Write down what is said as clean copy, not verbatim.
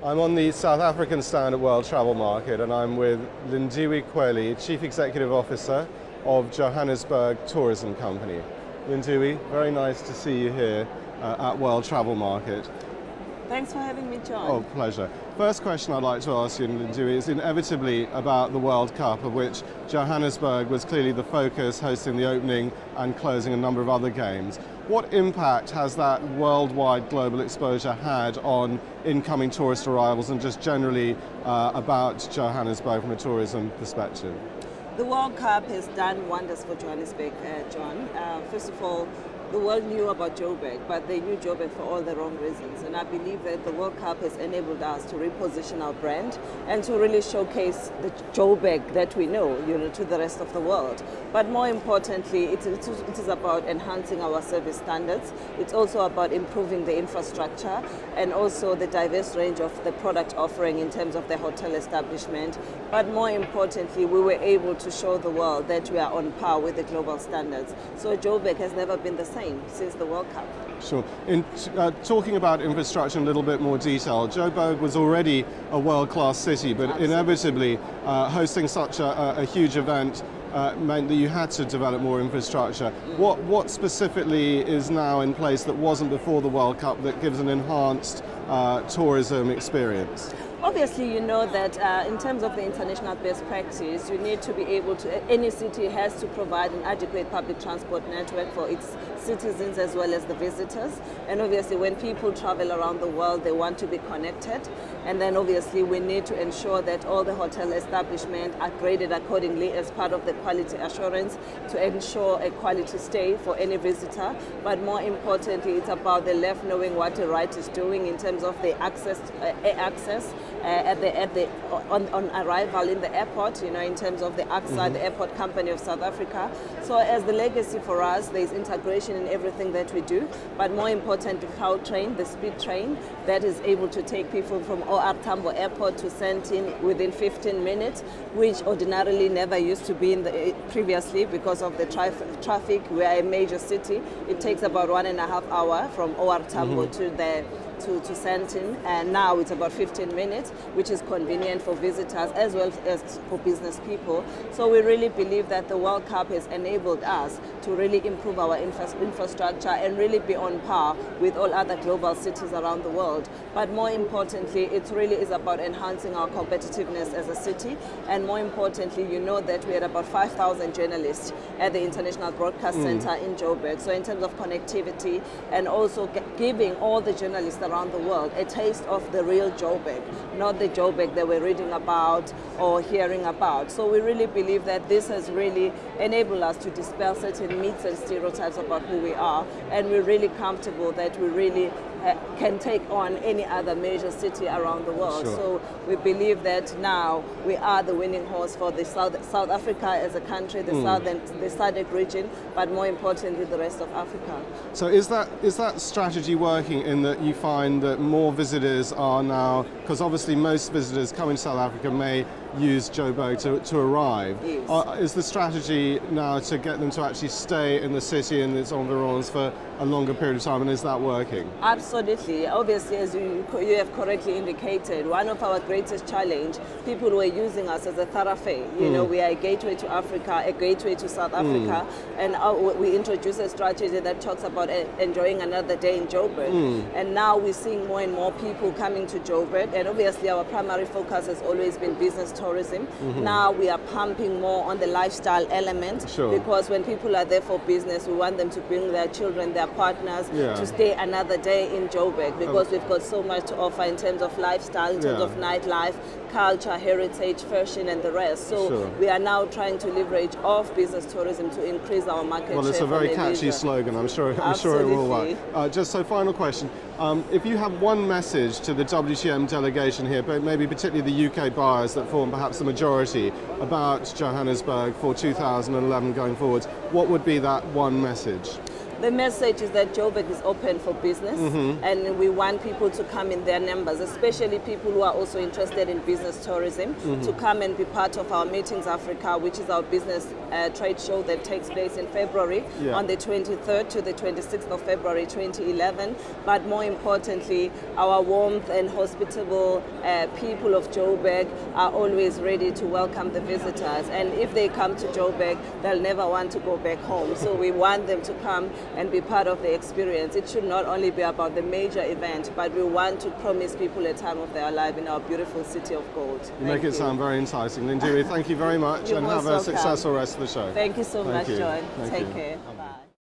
I'm on the South African stand at World Travel Market, and I'm with Lindiwe Kweli, Chief Executive Officer of Johannesburg Tourism Company. Lindiwe, very nice to see you here at World Travel Market. Thanks for having me, John. Oh, pleasure. First question I'd like to ask you, Lindiwe, is inevitably about the World Cup, of which Johannesburg was clearly the focus, hosting the opening and closing a number of other games. What impact has that worldwide global exposure had on incoming tourist arrivals and just generally about Johannesburg from a tourism perspective? The World Cup has done wonders for Johannesburg, John. First of all, the world knew about Joburg, but they knew Joburg for all the wrong reasons. And I believe that the World Cup has enabled us to reposition our brand and to really showcase the Joburg that we know, to the rest of the world. But more importantly, it is about enhancing our service standards. It's also about improving the infrastructure and also the diverse range of the product offering in terms of the hotel establishment. But more importantly, we were able to show the world that we are on par with the global standards. So Joburg has never been the same since the World Cup. Sure. In talking about infrastructure in a little bit more detail, Joburg was already a world-class city, but Absolutely. Inevitably hosting such a huge event meant that you had to develop more infrastructure. What specifically is now in place that wasn't before the World Cup that gives an enhanced tourism experience? Obviously, you know that in terms of the international best practice, you need to be able to, any city has to provide an adequate public transport network for its citizens as well as the visitors. And obviously, when people travel around the world, they want to be connected. And then obviously, we need to ensure that all the hotel establishments are graded accordingly as part of the quality assurance to ensure a quality stay for any visitor. But more importantly, it's about the left knowing what the right is doing in terms of the access, on arrival in the airport, in terms of the AXA, the Airport Company of South Africa. So as the legacy for us, there's integration in everything that we do, but more important, the Gautrain train, the speed train, that is able to take people from OR Tambo Airport to Sandton within 15 minutes, which ordinarily never used to be in the previously because of the traffic. We are a major city. It takes about 1.5 hours from OR Tambo to Sandton, and now it's about 15 minutes, which is convenient for visitors as well as for business people. So we really believe that the World Cup has enabled us to really improve our infrastructure and really be on par with all other global cities around the world. But more importantly, it really is about enhancing our competitiveness as a city, and more importantly, you know that we had about 5,000 journalists at the International Broadcast Center in Joburg. So in terms of connectivity and also giving all the journalists around the world a taste of the real Joburg, not the Joburg that we're reading about or hearing about. So we really believe that this has really enabled us to dispel certain myths and stereotypes about who we are, and we're really comfortable that we really can take on any other major city around the world. Sure. So we believe that now we are the winning horse for the South Africa as a country, the SADC region, but more importantly, the rest of Africa. So is that strategy working in that you find that more visitors are now, because obviously most visitors coming to South Africa may use Joburg to arrive. Yes. Is the strategy now to get them to actually stay in the city and its environs for a longer period of time, and is that working? Absolutely. Obviously, as you have correctly indicated, one of our greatest challenge, people were using us as a thoroughfare. We are a gateway to Africa, a gateway to South Africa, and we introduced a strategy that talks about enjoying another day in Joburg. And now we're seeing more and more people coming to Joburg, and obviously our primary focus has always been business tourism. Now we are pumping more on the lifestyle element, because when people are there for business, we want them to bring their children, their partners, to stay another day in Joburg, because we've got so much to offer in terms of lifestyle, in terms of nightlife, culture, heritage, fashion, and the rest. So we are now trying to leverage off business tourism to increase our market share. Well, it's a very catchy slogan. I'm sure it will work. Just so, final question: if you have one message to the WTM delegation here, but maybe particularly the UK buyers that form perhaps the majority, about Johannesburg for 2011 going forwards, what would be that one message? The message is that Joburg is open for business, and we want people to come in their numbers, especially people who are also interested in business tourism, to come and be part of our Meetings Africa, which is our business trade show that takes place in February, on the 23rd to the 26th of February 2011. But more importantly, our warmth and hospitable people of Joburg are always ready to welcome the visitors. And if they come to Joburg, they'll never want to go back home. So we want them to come and be part of the experience. It should not only be about the major event, but we want to promise people a time of their life in our beautiful city of gold. You make it sound very enticing. Lindiwe, thank you very much, and have a successful rest of the show. Thank you so much, John. Take care. Bye-bye.